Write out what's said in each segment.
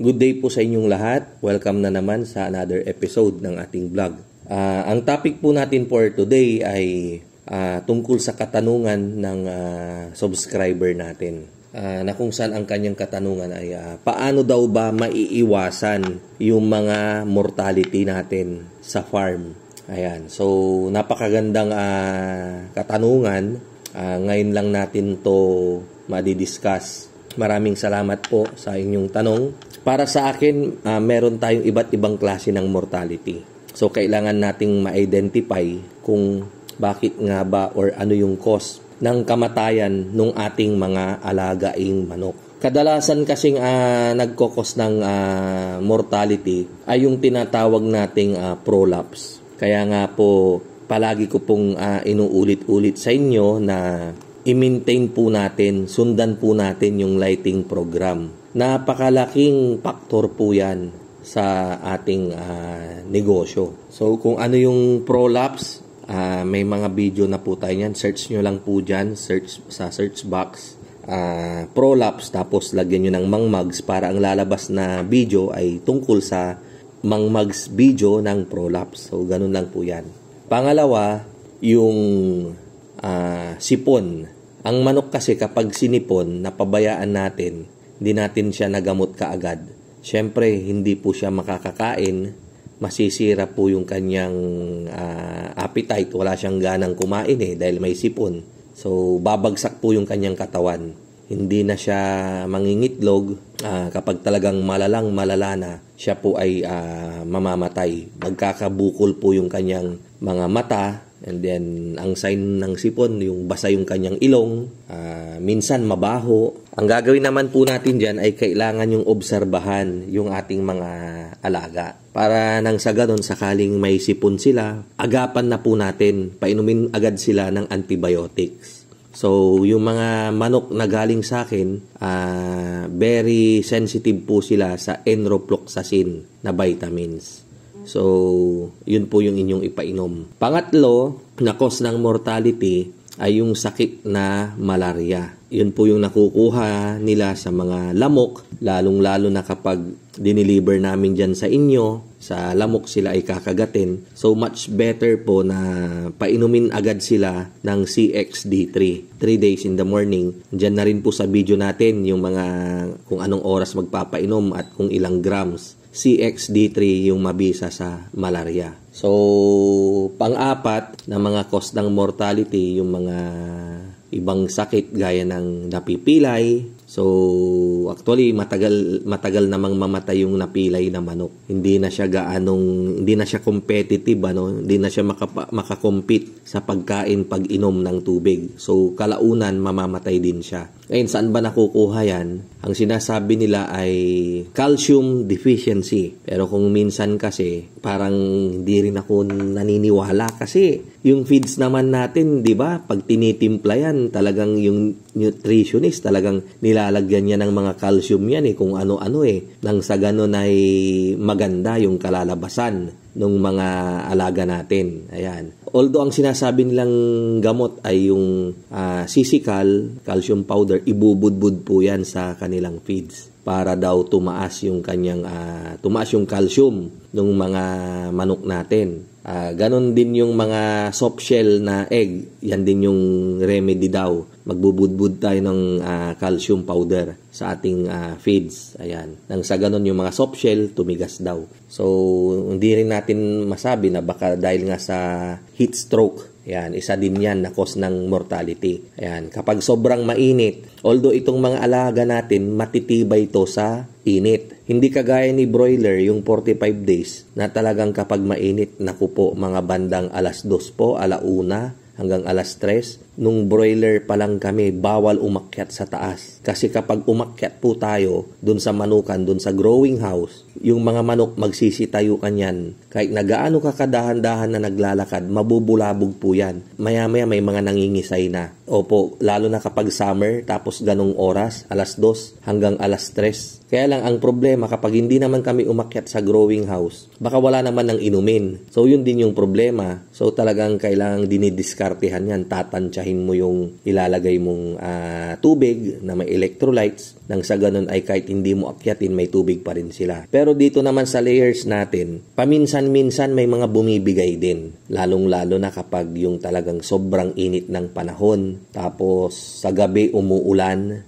Good day po sa inyong lahat. Welcome na naman sa another episode ng ating vlog. Ang topic po natin for today ay tungkol sa katanungan ng subscriber natin. Na kung saan ang kanyang katanungan ay paano daw ba maiiwasan yung mga mortality natin sa farm. Ayan. So, napakagandang katanungan. Ngayon lang natin to madidiscuss. Maraming salamat po sa inyong tanong. Para sa akin, meron tayong iba't ibang klase ng mortality. So, kailangan nating ma-identify kung bakit nga ba or ano yung cause ng kamatayan ng ating mga alagaing manok. Kadalasan kasing nagkokos ng mortality ay yung tinatawag nating prolapse. Kaya nga po, palagi ko pong inuulit-ulit sa inyo na i-maintain po natin, sundan po natin yung lighting program. Napakalaking faktor po yan sa ating negosyo. So, kung ano yung prolapse, may mga video na po tayo yan. Search nyo lang po dyan, sa search box. Prolapse, tapos lagyan nyo ng mangmags para ang lalabas na video ay tungkol sa mangmags video ng prolapse. So, ganun lang po yan. Pangalawa, yung sipon. Ang manok kasi kapag sinipon, napabayaan natin, hindi natin siya nagamot kaagad. Siyempre, hindi po siya makakakain, masisira po yung kanyang appetite, wala siyang ganang kumain dahil may sipon. So, babagsak po yung kanyang katawan. Hindi na siya mangingitlog, kapag talagang malala na, siya po ay mamamatay. Magkakabukol po yung kanyang mga mata. And then, ang sign ng sipon, yung basa yung kanyang ilong, minsan mabaho. Ang gagawin naman po natin dyan ay kailangan yung obserbahan yung ating mga alaga. Para nang sa ganun, sakaling may sipon sila, agapan na po natin, painumin agad sila ng antibiotics. So, yung mga manok na galing sa akin, very sensitive po sila sa enrofloxacin na vitamins. So, yun po yung inyong ipainom. Pangatlo, na cause ng mortality ay yung sakit na malaria. Yun po yung nakukuha nila sa mga lamok, lalong-lalo na kapag dineliver namin dyan sa inyo, sa lamok sila ay kakagatin. So, much better po na painumin agad sila ng CXD3. 3 days in the morning. Dyan na rin po sa video natin yung mga kung anong oras magpapainom at kung ilang grams. CXD3 yung mabisa sa malaria. So, pang-apat na mga cause ng mortality, yung mga ibang sakit gaya ng napipilay. So, actually, matagal namang mamatay yung napilay na manok. Hindi na siya competitive, hindi na siya makakompete sa pagkain pag-inom ng tubig. So, kalaunan, mamamatay din siya. Ngayon, saan ba nakukuha yan? Ang sinasabi nila ay calcium deficiency. Pero kung minsan kasi, parang hindi rin ako naniniwala kasi yung feeds naman natin, di ba? Pag tinitimpla yan, talagang yung nutritionist, talagang nilalagyan niya ng mga calcium yan kung ano-ano nang sa ganun ay maganda yung kalalabasan ng mga alaga natin. Ayan. Although ang sinasabi nilang gamot ay yung sisikal, calcium powder, ibubudbud po yan sa kanilang feeds para daw tumaas yung calcium ng mga manok natin. Ganon din yung mga soft shell na egg, yan din yung remedy daw. Magbubudbud tayo ng calcium powder sa ating feeds. Ayan. Nang sa ganon yung mga soft shell, tumigas daw. So, hindi rin natin masabi na baka dahil nga sa heat stroke. Ayan, isa din yan na cause ng mortality. Ayan, kapag sobrang mainit, although itong mga alaga natin, matitibay ito sa init. Hindi kagaya ni broiler, yung 45 days, na talagang kapag mainit, naku po, mga bandang alas 2 po, alauna, hanggang alas 3, nung broiler pa lang kami, bawal umakyat sa taas. Kasi kapag umakyat po tayo, dun sa manukan, dun sa growing house, yung mga manok magsisitayo kanyan. Kahit nagaano ka kadahan-dahan na naglalakad, mabubulabog po yan. Maya-maya may mga nangingisay na. Opo, lalo na kapag summer, tapos ganong oras, alas 2 hanggang alas 3. Kaya lang ang problema, kapag hindi naman kami umakyat sa growing house, baka wala naman ng inumin. So, yun din yung problema. So, talagang kailangang dinidiskartehan yan, tatansya tatansyahin mo yung ilalagay mong tubig na may electrolytes, nang sa ganun ay kahit hindi mo akyatin, may tubig pa rin sila. Pero dito naman sa layers natin, paminsan-minsan may mga bumibigay din. Lalong-lalo na kapag yung talagang sobrang init ng panahon. Tapos sa gabi umuulan,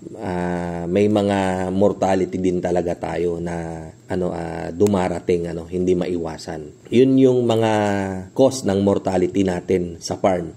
may mga mortality din talaga tayo na dumarating, hindi maiwasan. Yun yung mga cause ng mortality natin sa farm.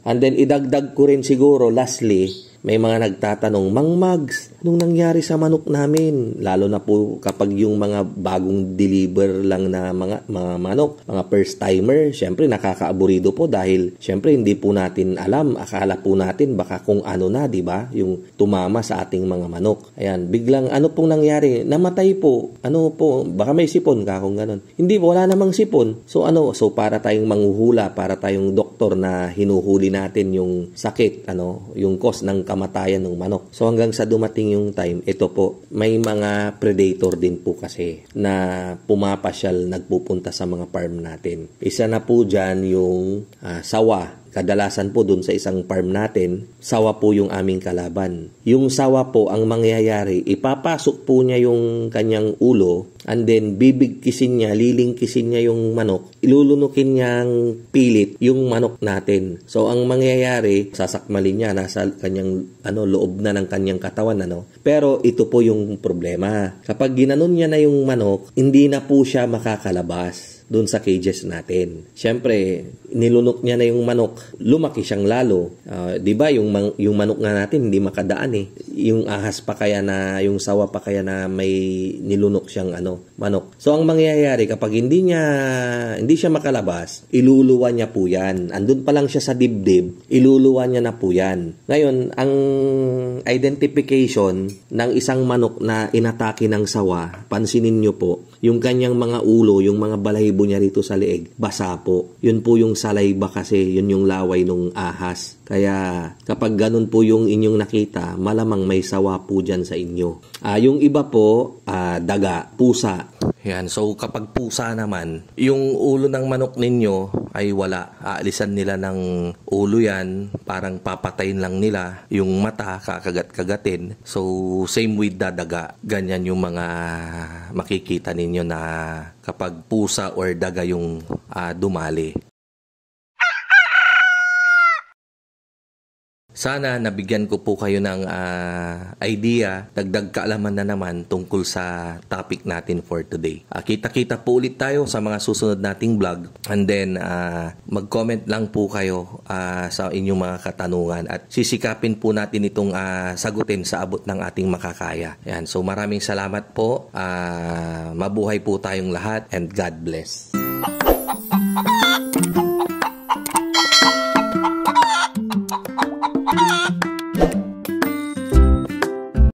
And then, idagdag ko rin siguro, lastly, may mga nagtatanong, Mang Mags, anong nangyari sa manok namin? Lalo na po kapag yung mga bagong deliver lang na mga manok, mga first timer, syempre nakakaaburido po dahil syempre hindi po natin alam, akala po natin baka kung ano na, di ba? Yung tumama sa ating mga manok. Ayan, biglang ano pong nangyari? Namatay po. Ano po? Baka may sipon ka kung ganun. Hindi, wala namang sipon. So So para tayong manghuhula, para tayong doktor na hinuhuli natin yung sakit, yung cause ng kamatayan ng manok. So hanggang sa dumating yung time, ito po, may mga predator din po kasi na pumapasyal, nagpupunta sa mga farm natin. Isa na po dyan yung sawa. Kadalasan po dun sa isang farm natin, sawa po yung aming kalaban. Yung sawa po, ang mangyayari, ipapasok po niya yung kanyang ulo and then bibigkisin niya, lilingkisin niya yung manok, ilulunukin niyang pilit yung manok natin. So ang mangyayari, sasakmalin niya, nasa kanyang loob na ng kanyang katawan. Pero ito po yung problema. Kapag ginanon niya na yung manok, hindi na po siya makakalabas doon sa cages natin. Siyempre, nilunok niya na yung manok, lumaki siyang lalo. 'Di ba yung manok nga natin hindi makadaan eh. Yung ahas pa kaya na, yung sawa pa kaya na may nilunok siyang manok. So ang mangyayari kapag hindi siya makalabas, iluluwa niya po 'yan. Andun pa lang siya sa dibdib, iluluwa niya na po 'yan. Ngayon, ang identification ng isang manok na inatake ng sawa, pansinin niyo po, yung kanyang mga ulo, yung mga balahibo niya rito sa leeg, basa po. Yun po yung salayba kasi, yun yung laway ng ahas. Kaya kapag ganun po yung inyong nakita, malamang may sawa po dyan sa inyo. Yung iba po, daga, pusa. Yan. So kapag pusa naman, yung ulo ng manok ninyo ay wala. Aalisan nila ng ulo yan, parang papatayin lang nila. Yung mata, kakagat-kagatin. So same with daga. Ganyan yung mga makikita ninyo na kapag pusa or daga yung dumali. Sana nabigyan ko po kayo ng idea, dagdag kaalaman na naman tungkol sa topic natin for today. Kita-kita po ulit tayo sa mga susunod nating vlog. And then, mag-comment lang po kayo sa inyong mga katanungan at sisikapin po natin itong sagutin sa abot ng ating makakaya. Yan. So maraming salamat po. Mabuhay po tayong lahat and God bless.